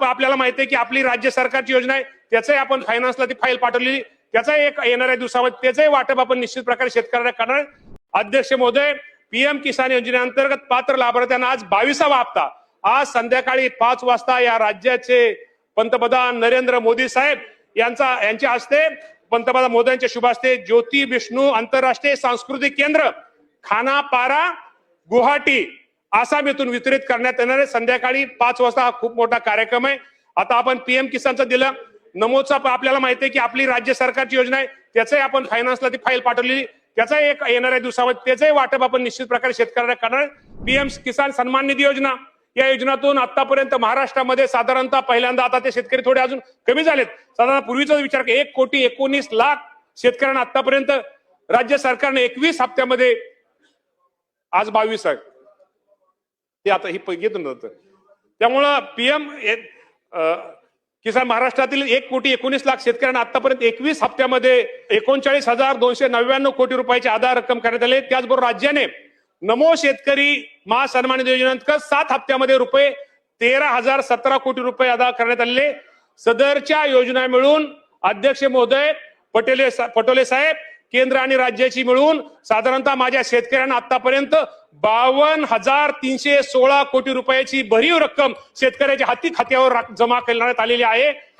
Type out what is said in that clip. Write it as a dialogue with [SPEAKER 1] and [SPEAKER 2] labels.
[SPEAKER 1] आपल्याला माहिती आहे की आपली राज्य सरकारची योजना आहे, त्याचंही आपण फायनान्सला ती फाईल पाठवलेली, त्याचा एक येणाऱ्या दिवसामध्ये त्याचंही वाटप आपण निश्चित प्रकारे शेतकऱ्यांना करणार. अध्यक्ष महोदय, पीएम किसान योजनेअंतर्गत पात्र लाभार्थ्यांना आज 22वा हप्ता आज संध्याकाळी 5 वाजता या राज्याचे पंतप्रधान नरेंद्र मोदी साहेब यांच्या हस्ते, पंतप्रधान मोदींच्या शुभ हस्ते ज्योती विष्णू आंतरराष्ट्रीय सांस्कृतिक केंद्र खानापारा गुवाहाटी आसाम येथून वितरित करण्यात येणार आहे. संध्याकाळी 5 वाजता हा खूप मोठा कार्यक्रम आहे. आता आपण पीएम किसानचं दिलं, नमोचा आपल्याला माहिती आहे की आपली राज्य सरकारची योजना आहे, त्याचंही आपण फायनान्सला ती फाईल पाठवलेली, त्याचाही एक येणाऱ्या दिवसामध्ये त्याचंही वाटप आपण निश्चित प्रकारे शेतकऱ्यांना करणार. पीएम किसान सन्मान निधी योजना, या योजनेतून आतापर्यंत महाराष्ट्रामध्ये साधारणतः पहिल्यांदा, आता ते शेतकरी थोडे अजून कमी झालेत, साधारण पूर्वीचा विचार 1,19,00,000 शेतकऱ्यांना आतापर्यंत राज्य सरकारने 21 हप्त्यामध्ये, आज 22 आहे ते, आता ही घेतो नव्हतं. त्यामुळं पीएम किसान महाराष्ट्रातील 1,19,00,000 शेतकऱ्यांना आतापर्यंत 21 हप्त्यामध्ये 39,299 कोटी रुपयाची आधार रक्कम करण्यात आली. त्याचबरोबर राज्याने नमो शेतकरी महासन्मान निधी योजनेअंतर्गत 7 हप्त्यामध्ये रुपये 13,017 कोटी रुपये अदा करण्यात आलेले. सदरच्या योजना मिळून अध्यक्ष महोदय पटोले साहेब, केंद्र आणि राज्याची मिळून साधारणतः माझ्या शेतकऱ्यांना आतापर्यंत 52,316 कोटी रुपयाची भरीव रक्कम शेतकऱ्याच्या हाती खात्यावर जमा करण्यात आलेली आहे.